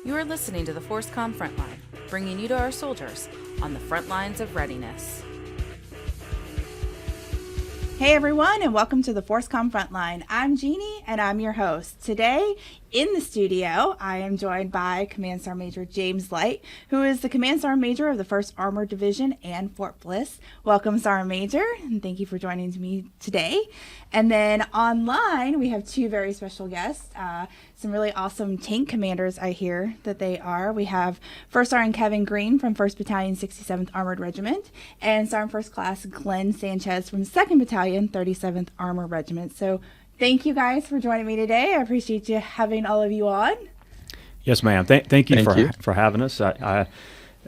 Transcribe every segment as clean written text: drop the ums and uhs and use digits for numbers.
You are listening to the FORSCOM Frontline, bringing you to our soldiers on the front lines of readiness. Hey everyone, and welcome to the FORSCOM Frontline. I'm Jeannie, and I'm your host. Today, in the studio, I am joined by Command Sergeant Major James Light, who is the Command Sergeant Major of the 1st Armored Division and Fort Bliss. Welcome, Sergeant Major, and thank you for joining me today. And then online, we have two very special guests, some really awesome tank commanders, I hear that they are. We have 1st Sergeant Kevin Greene from 1st Battalion, 67th Armored Regiment, and Sergeant First Class Glenn Sanchez from 2nd Battalion, 37th Armored Regiment. So thank you guys for joining me today. I appreciate you having all of you on. Yes, ma'am. Thank you for having us. I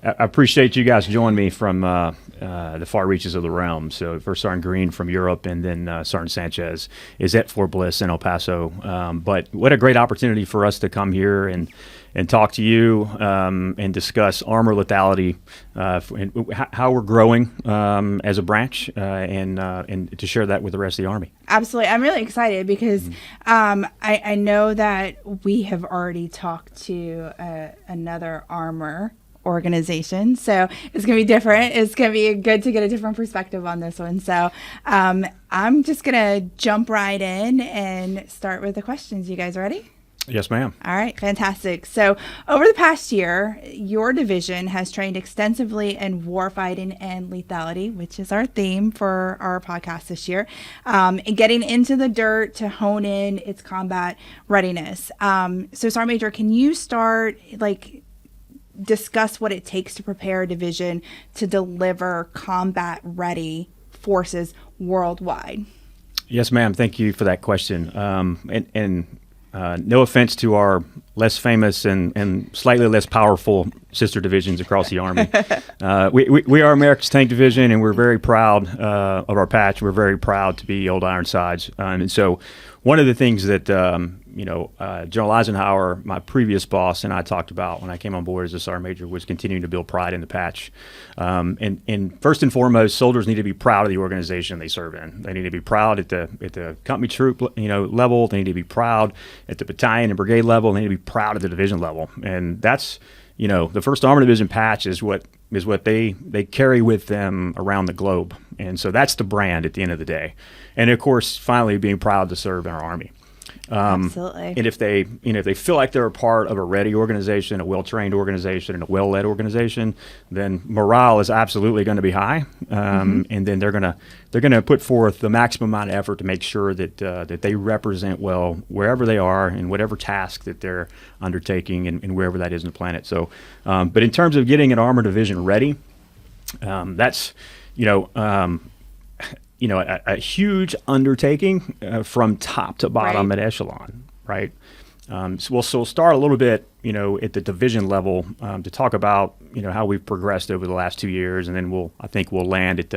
appreciate you guys joining me from the far reaches of the realm. So First Sergeant Greene from Europe, and then Sergeant Sanchez is at Fort Bliss in El Paso. But what a great opportunity for us to come here and talk to you and discuss armor lethality, and how we're growing as a branch, and to share that with the rest of the Army. Absolutely. I'm really excited because I know that we have already talked to another armor organization, so it's gonna be different. It's gonna be good to get a different perspective on this one. So I'm just gonna jump right in and start with the questions. You guys ready? Yes, ma'am. All right, fantastic. So over the past year, your division has trained extensively in warfighting and lethality, which is our theme for our podcast this year, and getting into the dirt to hone in its combat readiness. So Sergeant Major, can you start, discuss what it takes to prepare a division to deliver combat-ready forces worldwide? Yes, ma'am. Thank you for that question. No offense to our less famous and slightly less powerful sister divisions across the Army. We are America's Tank Division, and we're very proud of our patch. We're very proud to be Old Ironsides. And so one of the things that General Eisenhower, my previous boss, and I talked about when I came on board as a Sergeant Major was continuing to build pride in the patch. And first and foremost, soldiers need to be proud of the organization they serve in. They need to be proud at the company troop level. They need to be proud at the battalion and brigade level. They need to be proud at the division level. And that's the 1st Armored Division patch is what they carry with them around the globe. And so that's the brand at the end of the day. And of course, finally being proud to serve in our Army. Absolutely. And if they feel like they're a part of a ready organization, a well-trained organization, and a well-led organization, then morale is absolutely going to be high. And then they're going to put forth the maximum amount of effort to make sure that they represent well wherever they are and whatever task that they're undertaking and wherever that is in the planet. So, but in terms of getting an armored division ready, that's a huge undertaking from top to bottom at echelon, right? So we'll start a little bit, at the division level to talk about, how we've progressed over the last 2 years, and then I think we'll land at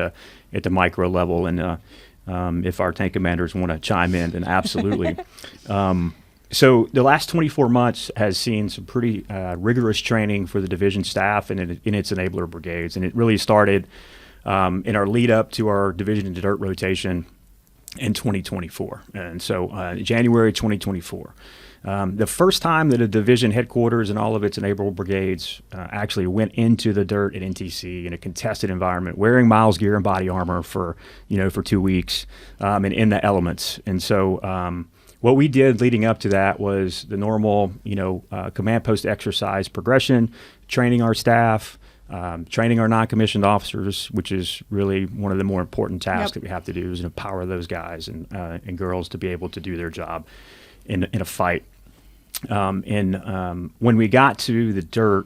the micro level, and if our tank commanders want to chime in, then absolutely. So the last 24 months has seen some pretty rigorous training for the division staff and in its enabler brigades, and it really started in our lead up to our division to dirt rotation in 2024. And so January 2024, the first time that a division headquarters and all of its enabler brigades actually went into the dirt at NTC in a contested environment, wearing Miles gear and body armor for 2 weeks, and in the elements. And so what we did leading up to that was the normal, command post exercise progression, training our staff, training our non-commissioned officers, which is really one of the more important tasks that we have to do, is empower those guys and girls to be able to do their job in a fight. And when we got to the dirt,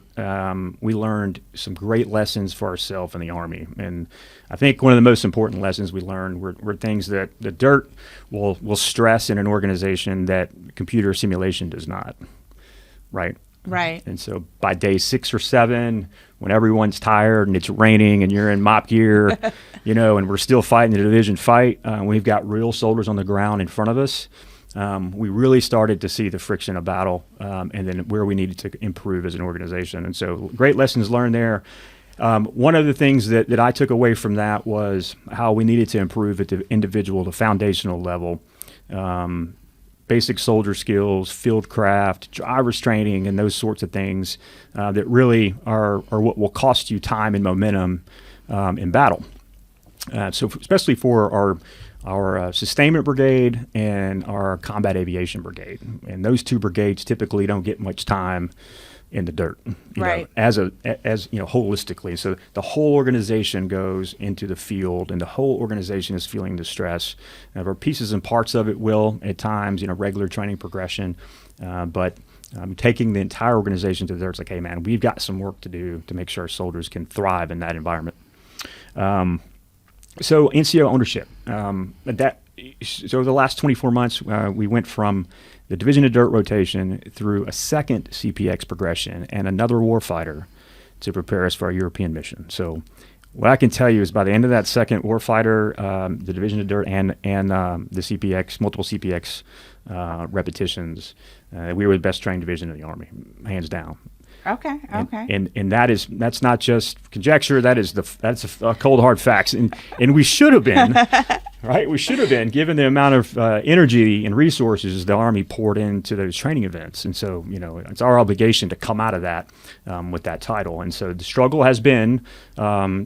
we learned some great lessons for ourselves in the Army. And I think one of the most important lessons we learned were things that the dirt will stress in an organization that computer simulation does not, right? Right. And so by day 6 or 7, when everyone's tired and it's raining and you're in mop gear, and we're still fighting the division fight, we've got real soldiers on the ground in front of us. We really started to see the friction of battle, and then where we needed to improve as an organization. And so great lessons learned there. One of the things that I took away from that was how we needed to improve at the individual, the foundational level, basic soldier skills, field craft, driver's training, and those sorts of things that really are what will cost you time and momentum in battle. So especially for our sustainment brigade and our combat aviation brigade, and those two brigades typically don't get much time in the dirt, right? As holistically. So the whole organization goes into the field, and the whole organization is feeling the stress. Our pieces and parts of it will at times, regular training progression, but taking the entire organization to there, it's like, hey man, we've got some work to do to make sure our soldiers can thrive in that environment. So NCO ownership, so the last 24 months, we went from the Division of Dirt rotation through a second CPX progression and another warfighter to prepare us for our European mission. So what I can tell you is by the end of that second warfighter, the Division of Dirt and the CPX, multiple CPX repetitions, we were the best trained division in the Army, hands down. Okay. And that's not just conjecture. That's a cold hard facts. And we should have been, right? We should have been, given the amount of energy and resources the Army poured into those training events. And so, it's our obligation to come out of that with that title. And so the struggle has been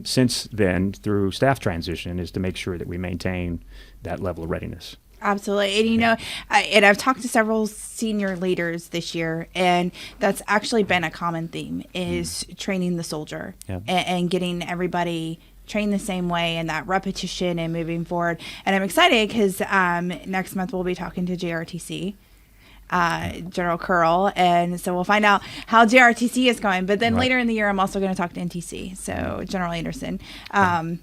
since then through staff transition is to make sure that we maintain that level of readiness. Absolutely. And, and I've talked to several senior leaders this year, and that's actually been a common theme is training the soldier and getting everybody trained the same way and that repetition and moving forward. And I'm excited because next month we'll be talking to JRTC. General Coral, and so we'll find out how JRTC is going. But then later in the year, I'm also going to talk to NTC, so General Anderson,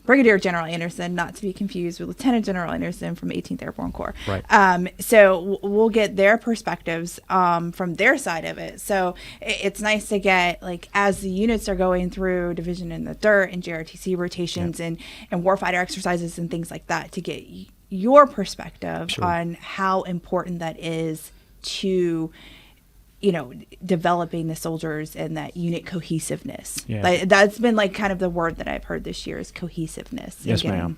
Brigadier General Anderson, not to be confused with Lieutenant General Anderson from 18th Airborne Corps. Right. So we'll get their perspectives from their side of it. So it's nice to get, as the units are going through Division in the Dirt and JRTC rotations and warfighter exercises and things like that, to get your perspective on how important that is to developing the soldiers and that unit cohesiveness. That's been kind of the word that I've heard this year is cohesiveness. Yes ma'am.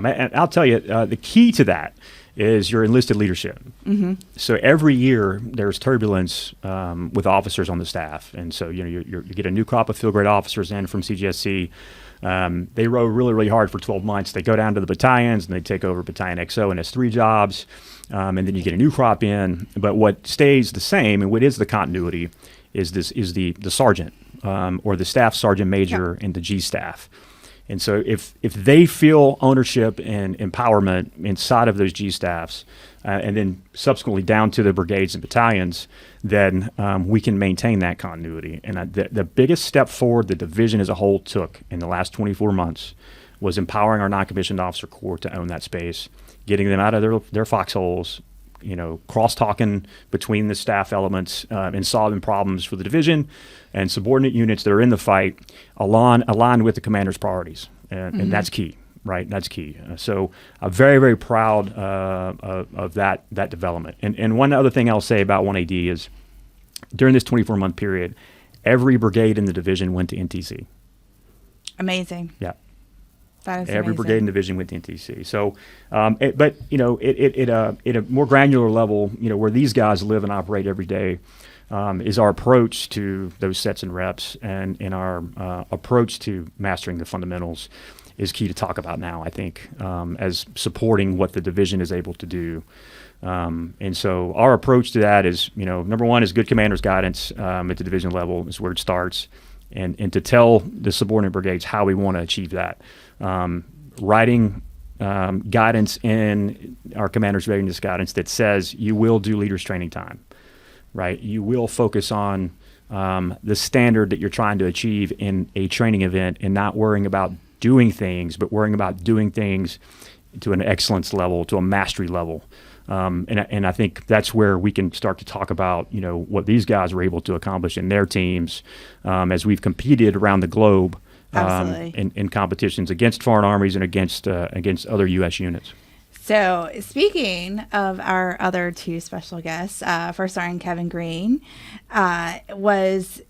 And I'll tell you, the key to that is your enlisted leadership. Mm-hmm. So every year there's turbulence with officers on the staff, and so you get a new crop of field grade officers in from CGSC. They row really, really hard for 12 months. They go down to the battalions and they take over Battalion XO, and it's 3 jobs. And then you get a new crop in. But what stays the same and what is the continuity is the sergeant or the staff sergeant major and the G staff. And so if they feel ownership and empowerment inside of those G staffs, and then subsequently down to the brigades and battalions, then we can maintain that continuity. And the biggest step forward the division as a whole took in the last 24 months was empowering our non-commissioned officer corps to own that space, getting them out of their foxholes, cross-talking between the staff elements and solving problems for the division and subordinate units that are in the fight aligned with the commander's priorities. And that's key, right? That's key. So I'm very, very proud of that development. And one other thing I'll say about 1AD is during this 24-month period, every brigade in the division went to NTC. Amazing. Yeah. That is every amazing. brigade and division went to NTC. So, but at a more granular level, where these guys live and operate every day, is our approach to those sets and reps, and in our approach to mastering the fundamentals is key to talk about now, I think, as supporting what the division is able to do. And so our approach to that is, number one is good commander's guidance at the division level is where it starts, and to tell the subordinate brigades how we want to achieve that. Writing guidance in our commander's readiness guidance that says you will do leaders training time, right? You will focus on the standard that you're trying to achieve in a training event, and not worrying about doing things, but worrying about doing things to an excellence level, to a mastery level. And I think that's where we can start to talk about, what these guys were able to accomplish in their teams as we've competed around the globe in competitions against foreign armies and against other U.S. units. So speaking of our other 2 special guests, First Sergeant Kevin Greene was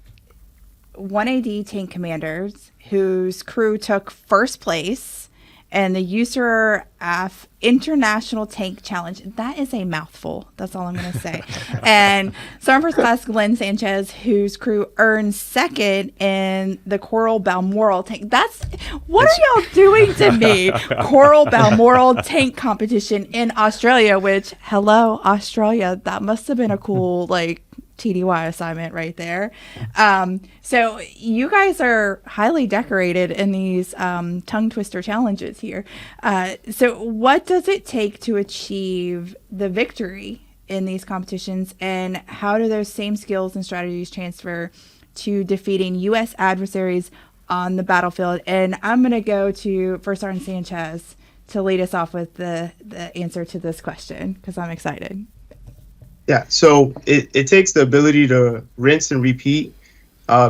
1AD tank commanders whose crew took first place and the USARAF International Tank Challenge. That is a mouthful. That's all I'm going to say. And Sergeant First Class Glenn Sanchez, whose crew earned second in the Coral Balmoral tank. What are y'all doing to me? Coral Balmoral tank competition in Australia, which, hello, Australia. That must have been a cool, TDY assignment right there. So you guys are highly decorated in these tongue twister challenges here. So what does it take to achieve the victory in these competitions, and how do those same skills and strategies transfer to defeating U.S. adversaries on the battlefield? And I'm going to go to First Sergeant Sanchez to lead us off with the answer to this question, because I'm excited. Yeah, so it takes the ability to rinse and repeat,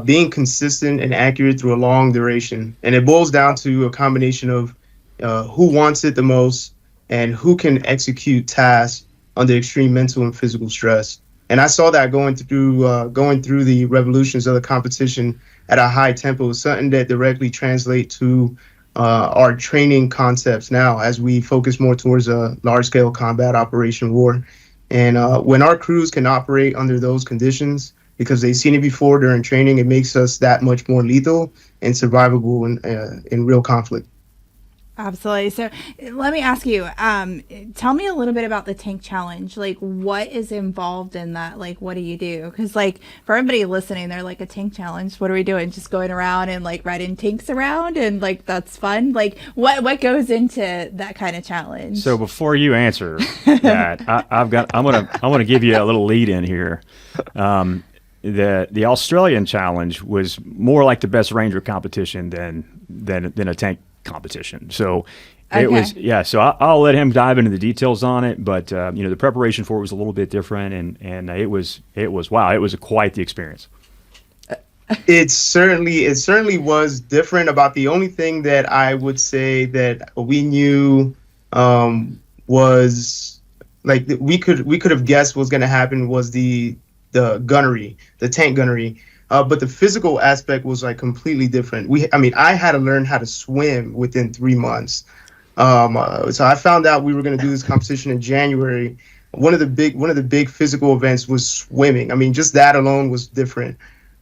being consistent and accurate through a long duration. And it boils down to a combination of who wants it the most and who can execute tasks under extreme mental and physical stress. And I saw that going through the revolutions of the competition at a high tempo, something that directly translates to our training concepts now as we focus more towards a large-scale combat operation war. And when our crews can operate under those conditions, because they've seen it before during training, it makes us that much more lethal and survivable in real conflict. Absolutely. So let me ask you, tell me a little bit about the tank challenge. What is involved in that? What do you do? Because for everybody listening, they're a tank challenge. What are we doing? Just going around and riding tanks around and that's fun. What goes into that kind of challenge? So before you answer that, I'm gonna give you a little lead in here. The Australian challenge was more like the best ranger competition than a tank competition. So it was, so I'll let him dive into the details on it, but the preparation for it was a little bit different, and it was wow, it was quite the experience. It certainly was different. About the only thing that I would say that we knew was we could have guessed was going to happen was the gunnery, the tank gunnery. But the physical aspect was completely different. I had to learn how to swim within 3 months. So I found out we were going to do this competition in January. One of the big physical events was swimming. Just that alone was different.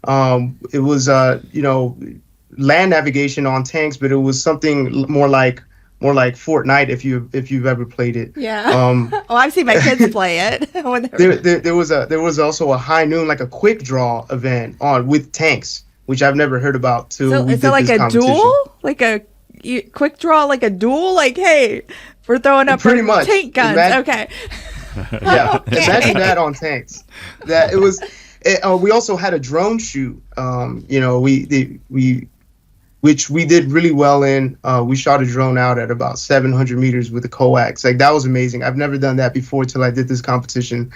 It was land navigation on tanks, but it was something more like Fortnite if you've ever played it. Yeah. I've seen my kids play it. There was also a high noon, a quick draw event with tanks, which I've never heard about till we did this competition. Is it a duel? Quick draw, a duel? Hey, we're throwing up pretty much tank guns. Okay. Yeah. Okay. Imagine that on tanks. That it was. We also had a drone shoot. Which we did really well in. We shot a drone out at about 700 meters with a coax. That was amazing. I've never done that before till I did this competition.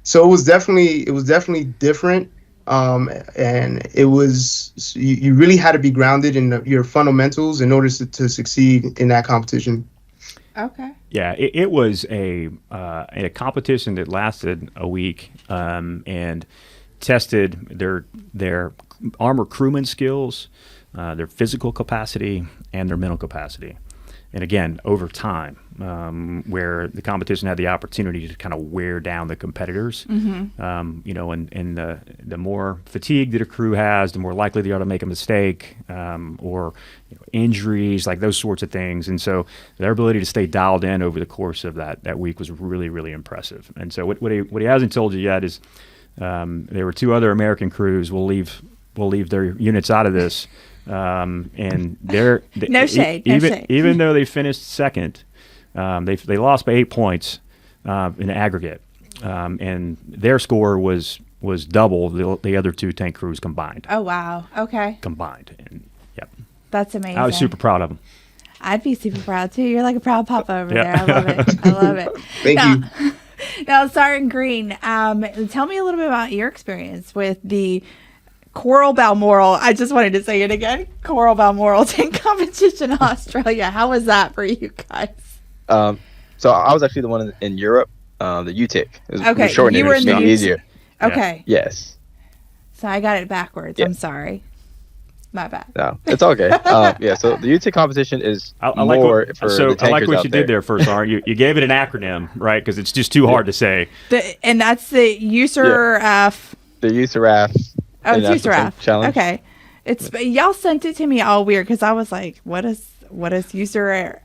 So it was definitely different. And it was, you really had to be grounded in your fundamentals in order to succeed in that competition. Okay. Yeah, it was a competition that lasted a week and tested their armor crewman skills, their physical capacity, and their mental capacity. And again, over time, where the competition had the opportunity to kind of wear down the competitors, and the more fatigue that a crew has, the more likely they are to make a mistake, or injuries, those sorts of things. And so their ability to stay dialed in over the course of that week was really, really impressive. And so what he hasn't told you yet is there were 2 other American crews. We'll leave their units out of this. And they're no shade. Even though they finished second, they lost by 8 points in aggregate, and their score was double the other 2 tank crews combined. Oh wow! Okay. Combined, and yep. That's amazing. I was super proud of them. I'd be super proud too. You're like a proud papa over there. I love it. I love it. Thank you. Now, Sergeant Greene, tell me a little bit about your experience with the Coral Balmoral. I just wanted to say it again. Coral Balmoral tank competition in Australia. How was that for you guys? So I was actually the one in Europe, the UTIC. Okay, you were in the easier. Okay. Yes. So I got it backwards. Yeah. I'm sorry. My bad. No, it's okay. Yeah, so the UTIC competition is I more like for the I tankers like what out you did there first, Art. You gave it an acronym, right? Because it's just too hard to say. And that's the USERF. The USERF. Oh, it's International Tank USERF. Challenge. Okay. Y'all sent it to me all weird because I was like, what is USERF?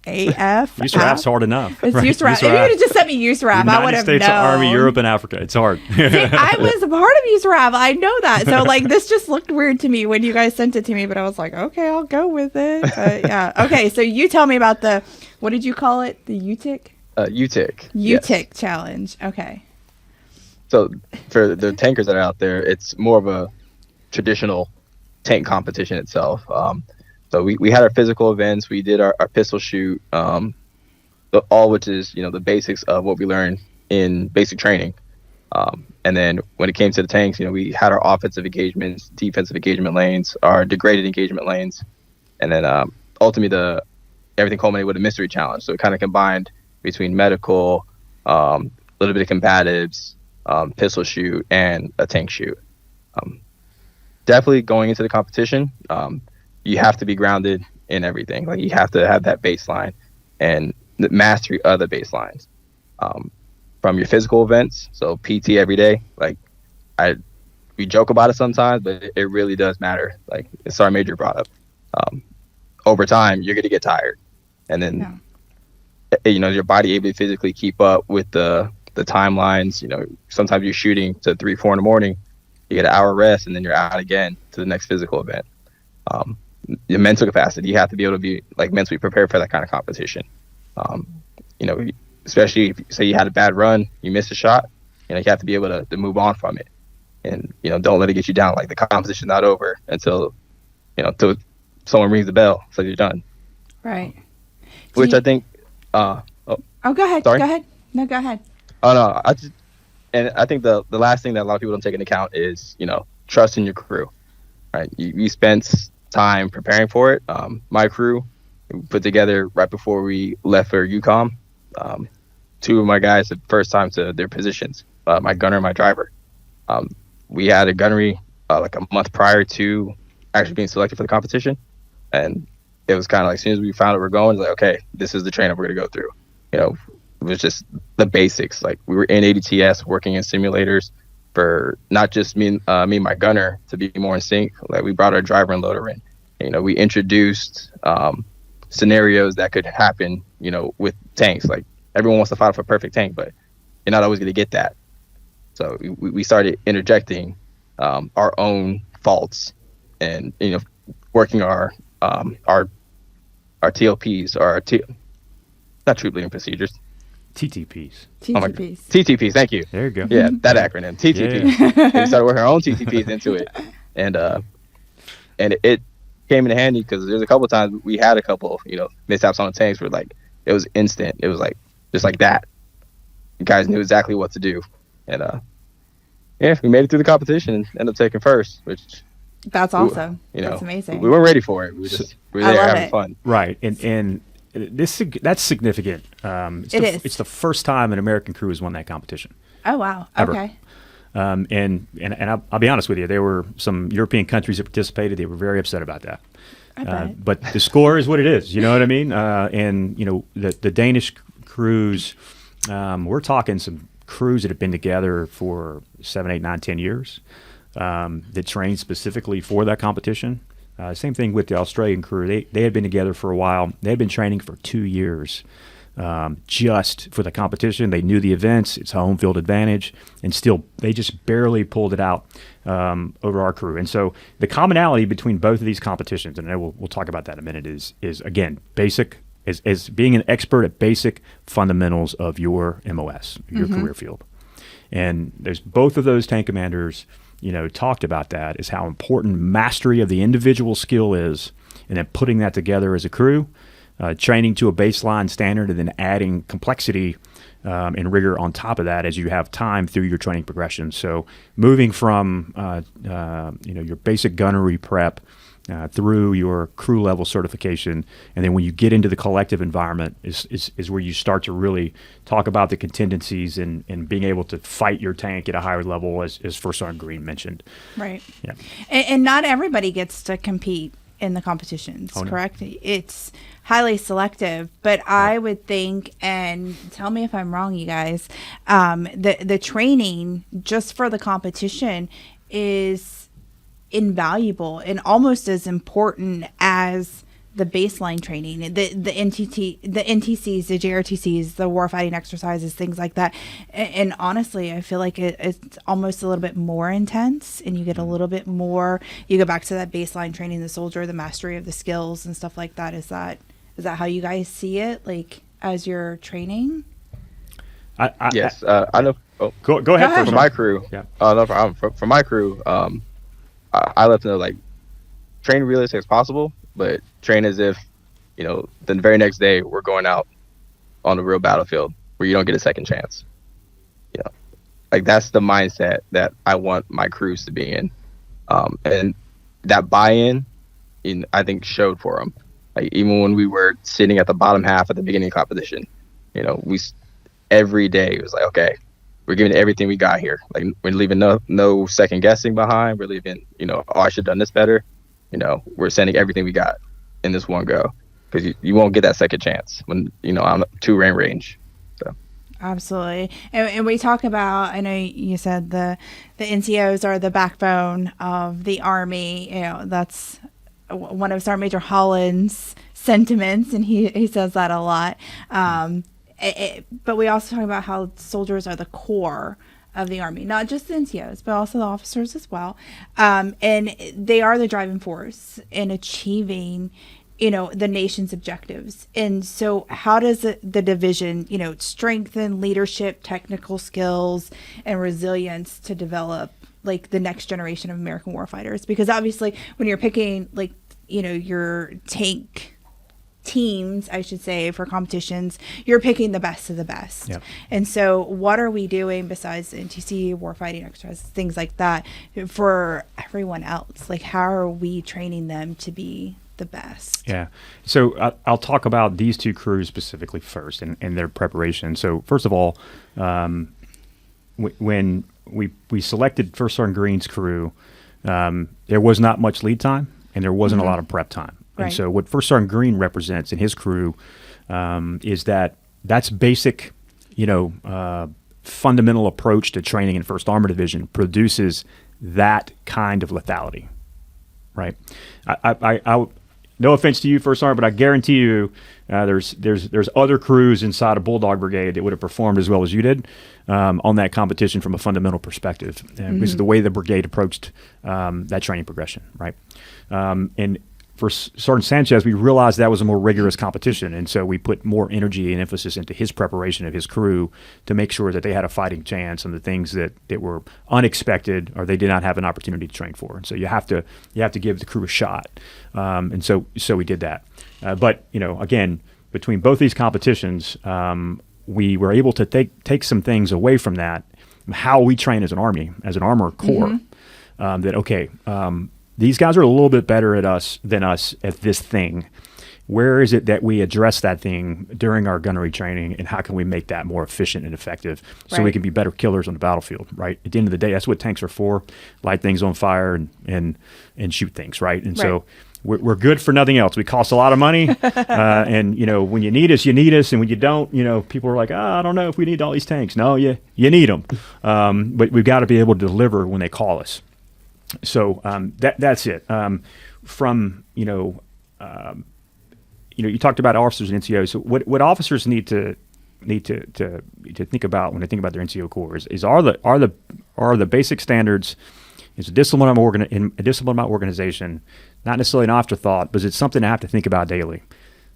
AF? USERF's hard enough. It's right? USERF. If you would have just sent me USERF, I would United have States known. Army, Europe, and Africa. It's hard. See, I was a part of USERF. I know that. So, like, this just looked weird to me when you guys sent it to me, but I was like, okay, I'll go with it. But, yeah. Okay, so you tell me about what did you call it? The UTIC? UTIC. UTIC challenge. Okay. So for the tankers that are out there, it's more of a traditional tank competition itself. So we had our physical events. We did our pistol shoot, all which is, the basics of what we learned in basic training. And then when it came to the tanks, we had our offensive engagements, defensive engagement lanes, our degraded engagement lanes. And then ultimately everything culminated with a mystery challenge. So it kind of combined between medical, a little bit of combatives, pistol shoot, and a tank shoot. Definitely going into the competition, you have to be grounded in everything. Like, you have to have that baseline and the mastery of the baselines. From your physical events, so PT every day. Like, we joke about it sometimes, but it really does matter. Like, Sergeant Major brought up, over time you're going to get tired, and then your body able to physically keep up with the timelines. Sometimes you're shooting to 3-4 in the morning, you get an hour rest, and then you're out again to the next physical event. Your mental capacity, you have to be able to be mentally prepared for that kind of competition. Especially if, say, you had a bad run, you missed a shot, you have to be able to move on from it, and don't let it get you down. Like, the competition's not over until someone rings the bell, so you're done. Right. Which I think. Go ahead. Sorry? Go ahead. No, go ahead. Oh no, I think the last thing that a lot of people don't take into account is trust in your crew. Right, you spent time preparing for it. My crew put together right before we left for UCOM. Two of my guys, the first time to their positions, my gunner and my driver. We had a gunnery like a month prior to actually being selected for the competition, and it was kind of like, as soon as we found out we're going, it's like, okay, this is the training we're gonna go through. It was just the basics. Like, we were in ADTS working in simulators for not just me and my gunner to be more in sync. Like, we brought our driver and loader in. We introduced scenarios that could happen, with tanks. Like, everyone wants to fight for a perfect tank, but you're not always going to get that. So we started interjecting our own faults and, working our TLPs, not troop leading procedures. TTPs. TTPs. TTPs, thank you. There you go. Yeah, that acronym, TTP. Yeah. We started working our own TTPs into it, and it came in handy because there's a couple of times we had a couple, mishaps on the tanks where, like, it was instant. It was like just like that. You guys knew exactly what to do, and we made it through the competition and ended up taking first, which that's awesome. That's amazing. We weren't ready for it. We were there having fun. Right, and that's significant. It's the first time an American crew has won that competition. Oh wow! Ever. Okay. And I'll be honest with you, there were some European countries that participated. They were very upset about that. But the score is what it is. You know what I mean? And the Danish crews, we're talking some crews that have been together for 7, 8, 9, 10 years that trained specifically for that competition. Same thing with the Australian crew. They had been together for a while. They had been training for 2 years just for the competition. They knew the events. It's home field advantage. And still, they just barely pulled it out over our crew. And so the commonality between both of these competitions, and we'll talk about that in a minute, is again, basic, is being an expert at basic fundamentals of your MOS, your career field. And there's both of those tank commanders talked about that, is how important mastery of the individual skill is, and then putting that together as a crew, training to a baseline standard, and then adding complexity and rigor on top of that as you have time through your training progression. So moving from your basic gunnery prep through your crew level certification, and then when you get into the collective environment is where you start to really talk about the contingencies and being able to fight your tank at a higher level, as First Sergeant Greene mentioned. Right. Yeah. And not everybody gets to compete in the competitions, correct? No. It's highly selective, but I would think, and tell me if I'm wrong, you guys, the training just for the competition is invaluable and almost as important as the baseline training, the NTCs, the JRTCs, the warfighting exercises, things like that. And honestly, I feel like it's almost a little bit more intense, and you get a little bit more. You go back to that baseline training, the soldier, the mastery of the skills and stuff like that. Is that how you guys see it, like as you're training? Yes, I know. Oh, go ahead. For my crew, no problem. For my crew, I love to know, like, train realistic as possible, but train as if, the very next day we're going out on the real battlefield where you don't get a second chance. Like, that's the mindset that I want my crews to be in. And that buy-in, I think, showed for them. Like, even when we were sitting at the bottom half at the beginning of competition, we every day it was like, okay, we're giving everything we got here. Like, we're leaving no second guessing behind. We're leaving, I should have done this better. We're sending everything we got in this one go, because you won't get that second chance when, on 2 range. So. Absolutely. And we talk about, I know you said the NCOs are the backbone of the Army. That's one of Sergeant Major Holland's sentiments, and he says that a lot. But we also talk about how soldiers are the core of the Army, not just the NCOs, but also the officers as well. And they are the driving force in achieving, the nation's objectives. And so how does the division, strengthen leadership, technical skills, and resilience to develop, like, the next generation of American warfighters? Because obviously when you're picking, like, your tank teams, I should say, for competitions, you're picking the best of the best. Yep. And so what are we doing besides NTC, warfighting exercises, things like that, for everyone else? Like, how are we training them to be the best? Yeah. So I'll talk about these 2 crews specifically first and their preparation. So first of all, when we selected First Sergeant Greene's crew, there was not much lead time and there wasn't a lot of prep time. Right. And so what First Sergeant Greene represents in his crew is that's basic, fundamental approach to training in 1st Armored Division produces that kind of lethality, right? I no offense to you, First Armored, but I guarantee you there's other crews inside a Bulldog Brigade that would have performed as well as you did on that competition from a fundamental perspective, because of the way the brigade approached that training progression, right? And for Sergeant Sanchez, we realized that was a more rigorous competition, and so we put more energy and emphasis into his preparation of his crew to make sure that they had a fighting chance on the things that were unexpected or they did not have an opportunity to train for. And so you have to give the crew a shot, and so we did that. But again, between both these competitions, we were able to take some things away from that, how we train as an Army, as an Armor Corps. These guys are a little bit better than us at this thing. Where is it that we address that thing during our gunnery training, and how can we make that more efficient and effective so we can be better killers on the battlefield, right? At the end of the day, that's what tanks are for: light things on fire and shoot things, right? And so we're good for nothing else. We cost a lot of money, and when you need us, and when you don't, people are like, I don't know if we need all these tanks. No, you need them, but we've got to be able to deliver when they call us. So that's it. You talked about officers and NCOs. So what officers need to think about when they think about their NCO Corps is are the basic standards. It's a discipline about organization, not necessarily an afterthought, but it's something I have to think about daily.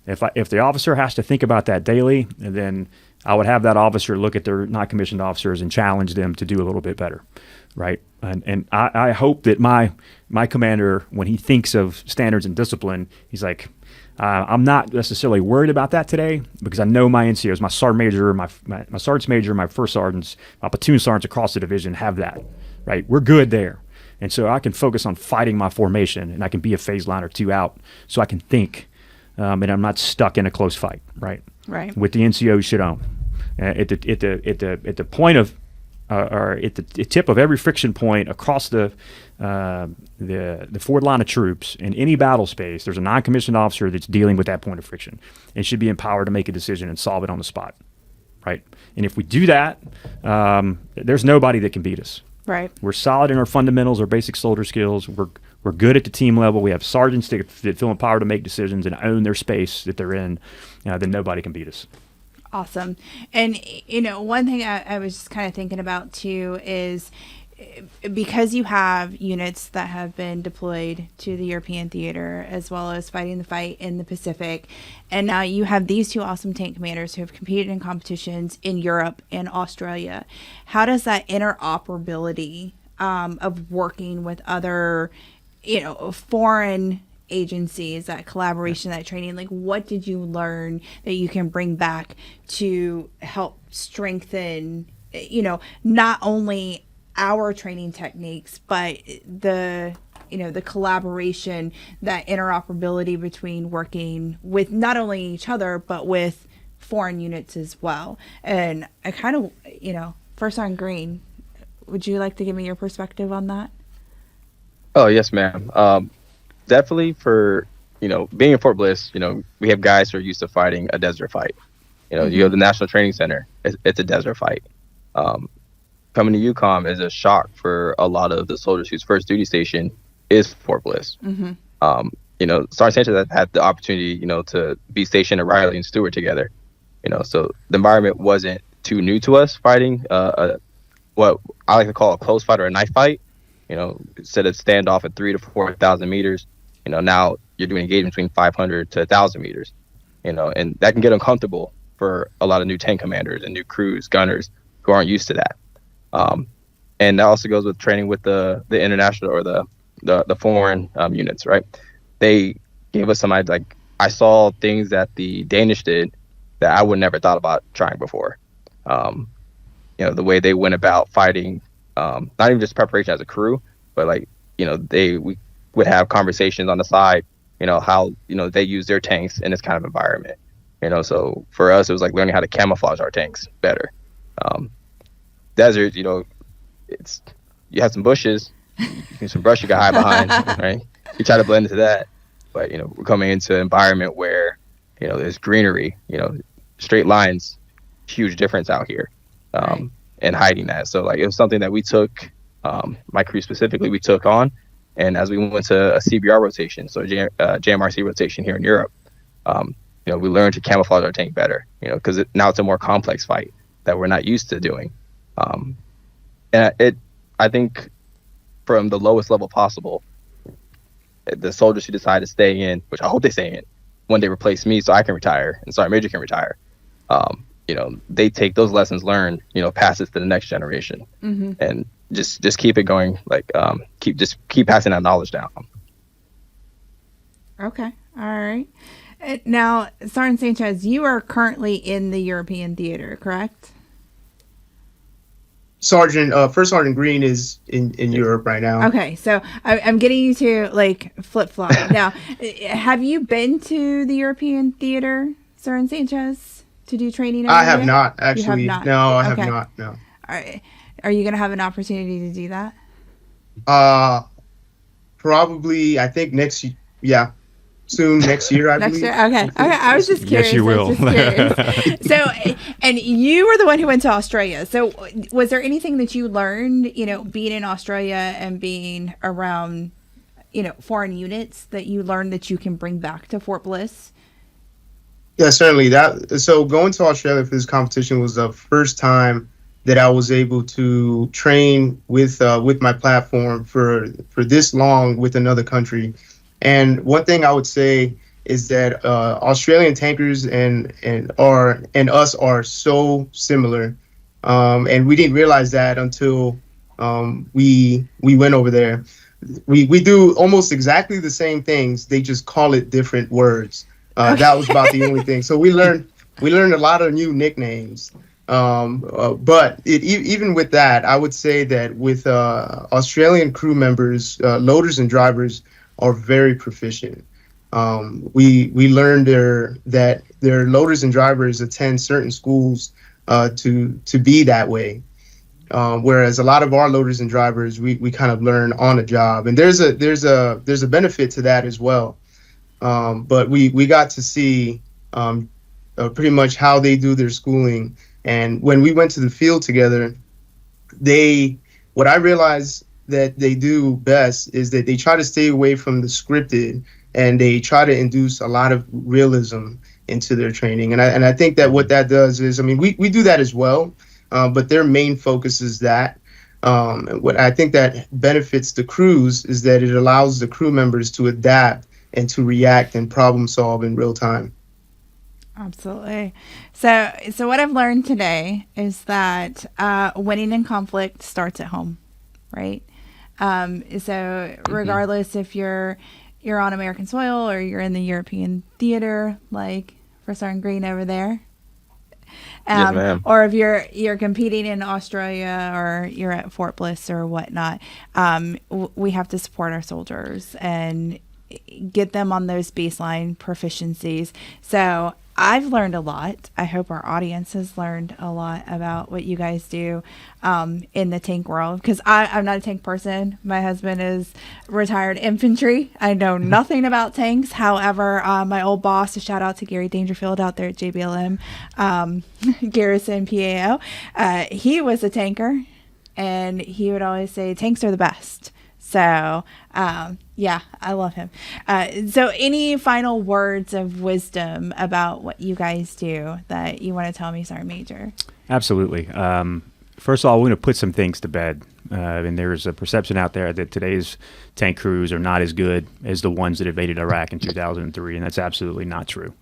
If the officer has to think about that daily, then I would have that officer look at their non-commissioned officers and challenge them to do a little bit better, right? And I hope that my commander, when he thinks of standards and discipline, he's like, I'm not necessarily worried about that today, because I know my NCOs, my sergeant major, my sergeant major, my first sergeants, my platoon sergeants across the division have that, right? We're good there. And so I can focus on fighting my formation, and I can be a phase line or two out, so I can think, and I'm not stuck in a close fight, right? Right. With the NCO Shadone, at the point of, or at the tip of every friction point across the forward line of troops in any battle space, there's a non-commissioned officer that's dealing with that point of friction and should be empowered to make a decision and solve it on the spot, right? And if we do that, there's nobody that can beat us. Right. We're solid in our fundamentals, our basic soldier skills. We're good at the team level. We have sergeants that feel empowered to make decisions and own their space that they're in. Then nobody can beat us. Awesome. And, one thing I was just kind of thinking about too is because you have units that have been deployed to the European theater as well as fighting the fight in the Pacific, and now you have these two awesome tank commanders who have competed in competitions in Europe and Australia. How does that interoperability of working with other, foreign agencies, that collaboration, that training, like what did you learn that you can bring back to help strengthen, not only our training techniques, but the collaboration, that interoperability between working with not only each other, but with foreign units as well. And I kind of, First Sergeant Greene, would you like to give me your perspective on that? Oh, yes, ma'am. Definitely for, being in Fort Bliss, we have guys who are used to fighting a desert fight. You have the National Training Center. It's a desert fight. Coming to UCOM is a shock for a lot of the soldiers whose first duty station is Fort Bliss. Sergeant Sanchez had the opportunity, to be stationed at Riley and Stewart together. So the environment wasn't too new to us fighting what I like to call a close fight or a knife fight. Instead of standoff at 3,000 to 4,000 meters, now you're doing engagement between 500 to 1,000 meters. And that can get uncomfortable for a lot of new tank commanders and new crews, gunners who aren't used to that. And that also goes with training with the international or the foreign units, right? They gave us some ideas. Like I saw things that the Danish did that I would never thought about trying before. The way they went about fighting, not even just preparation as a crew, but we would have conversations on the side, how they use their tanks in this kind of environment. So for us, it was like learning how to camouflage our tanks better. Desert, it's you have some bushes, some brush you got hide behind, right? You try to blend into that, but we're coming into an environment where there's greenery, straight lines, huge difference out here, and hiding that. So it was something that we took, my crew specifically, we took on, and as we went to a CBR rotation, so JMRC rotation here in Europe, we learned to camouflage our tank better, because now it's a more complex fight that we're not used to doing. And I think from the lowest level possible, the soldiers who decide to stay in, which I hope they stay in, when they replace me so I can retire and Sergeant Major can retire, they take those lessons learned, pass it to the next generation, and just keep it going, keep passing that knowledge down. Okay. All right. Now, Sergeant Sanchez, you are currently in the European theater, correct? First Sergeant Greene is in Europe right now. Okay, so I'm getting you to flip flop. Now, have you been to the European theater, Sergeant Sanchez, to do training? I have not actually. You have not? No, I have not. No. Are you going to have an opportunity to do that? Probably. I think next. Yeah. Soon next year, I believe. Year? Okay. I was just curious. Yes, you will. So, and you were the one who went to Australia. So, was there anything that you learned, being in Australia and being around, foreign units that you learned that you can bring back to Fort Bliss? Yeah, certainly. So, going to Australia for this competition was the first time that I was able to train with my platform for this long with another country. And one thing I would say is that Australian tankers and us are so similar, and we didn't realize that until we went over there. We do almost exactly the same things. They just call it different words. That was about the only thing. So we learned a lot of new nicknames, But even with that, I would say that with Australian crew members, loaders and drivers are very proficient. We learned that their loaders and drivers attend certain schools to be that way. Whereas a lot of our loaders and drivers, we kind of learn on the job, and there's a benefit to that as well. But we got to see pretty much how they do their schooling, and when we went to the field together, what I realized that they do best is that they try to stay away from the scripted, and they try to induce a lot of realism into their training. And I think that what that does is, I mean, we do that as well. But their main focus is that. What I think that benefits the crews is that it allows the crew members to adapt and to react and problem solve in real time. Absolutely. So what I've learned today is that winning in conflict starts at home, right? So regardless if you're on American soil or you're in the European theater, like for Sergeant Greene over there. Yes, ma'am. Or if you're competing in Australia or you're at Fort Bliss or whatnot, we have to support our soldiers and get them on those baseline proficiencies. So I've learned a lot. I hope our audience has learned a lot about what you guys do in the tank world, because I'm not a tank person. My husband is retired infantry. I know nothing about tanks. However, my old boss, a shout out to Gary Dangerfield out there at JBLM, Garrison PAO, he was a tanker, and he would always say tanks are the best. So, yeah, I love him. So any final words of wisdom about what you guys do that you want to tell me, Sergeant Major? Absolutely. First of all, we're going to put some things to bed. And there's a perception out there that today's tank crews are not as good as the ones that invaded Iraq in 2003, and that's absolutely not true.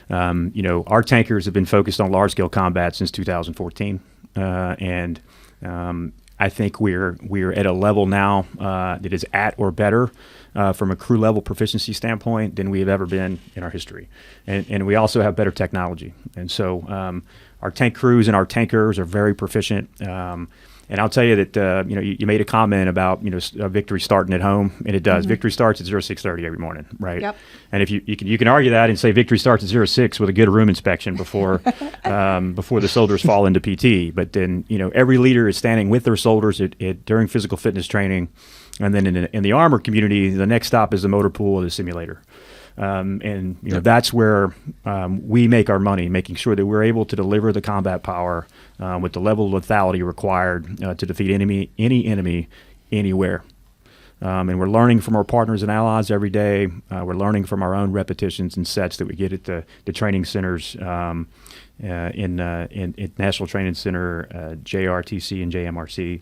Our tankers have been focused on large-scale combat since 2014, and I think we're at a level now that is at or better from a crew level proficiency standpoint than we have ever been in our history, and we also have better technology. And so our tank crews and our tankers are very proficient. And I'll tell you that you made a comment about victory starting at home, and it does. Mm-hmm. Victory starts at 06:30 every morning, right? Yep. And if you can argue that and say victory starts at 06 with a good room inspection before before the soldiers fall into PT. But then every leader is standing with their soldiers during physical fitness training, and then in the armor community, the next stop is the motor pool or the simulator. That's where we make our money, making sure that we're able to deliver the combat power with the level of lethality required to defeat any enemy anywhere. And we're learning from our partners and allies every day. We're learning from our own repetitions and sets that we get at the training centers in National Training Center, JRTC and JMRC,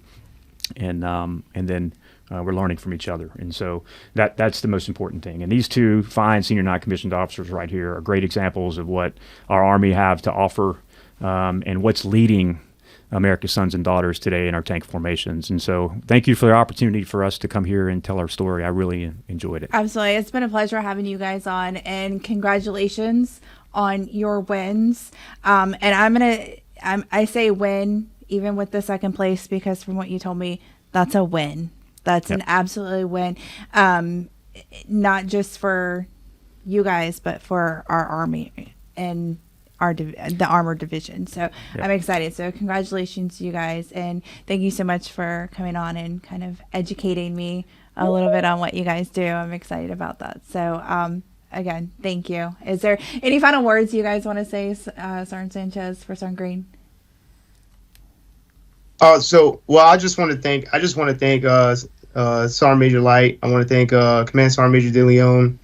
and then we're learning from each other. And so that's the most important thing. And these two fine senior non-commissioned officers right here are great examples of what our Army have to offer and what's leading America's sons and daughters today in our tank formations. And so thank you for the opportunity for us to come here and tell our story. I really enjoyed it. Absolutely. It's been a pleasure having you guys on, and congratulations on your wins. And I say win even with the second place, because from what you told me, that's a win. That's an absolute win, not just for you guys, but for our Army and the Armored Division. So I'm excited. So congratulations to you guys, and thank you so much for coming on and kind of educating me a little bit on what you guys do. I'm excited about that. So again, thank you. Is there any final words you guys want to say, Sergeant Sanchez, for Sergeant Greene? I just want to thank Sergeant Major Light. I want to thank Command Sergeant Major De Leon,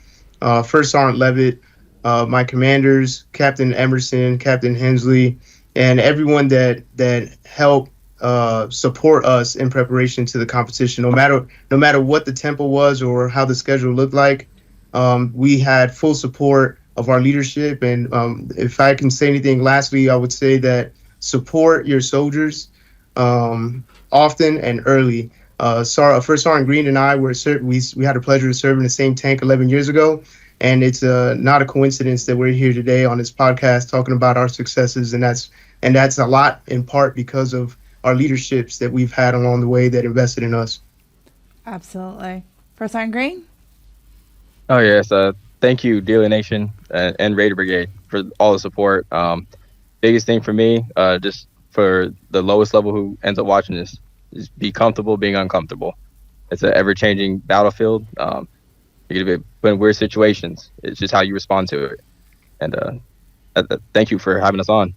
First Sergeant Levitt, my commanders, Captain Emerson, Captain Hensley, and everyone that helped support us in preparation to the competition. No matter what the tempo was or how the schedule looked like, we had full support of our leadership. And if I can say anything lastly, I would say that support your soldiers often and early. First Sergeant Greene and I we had the pleasure of serving the same tank 11 years ago, and it's not a coincidence that we're here today on this podcast talking about our successes, and that's And that's a lot in part because of our leaderships that we've had along the way that invested in us. Absolutely. First Sergeant Greene? Oh, yes. Thank you, Dealer Nation and Raider Brigade, for all the support. Biggest thing for me, just for the lowest level who ends up watching this, is be comfortable being uncomfortable. It's an ever-changing battlefield. You're going to be put in weird situations. It's just how you respond to it. And thank you for having us on.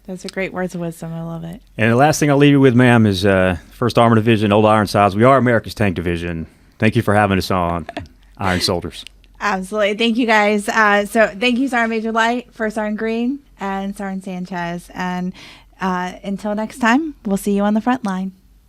Those are great words of wisdom. I love it. And the last thing I'll leave you with, ma'am, is 1st Armored Division, Old Ironsides. We are America's Tank Division. Thank you for having us on, Iron Soldiers. Absolutely. Thank you, guys. So thank you, Sergeant Major Light, First Sergeant Greene, and Sergeant Sanchez. And until next time, we'll see you on the front line.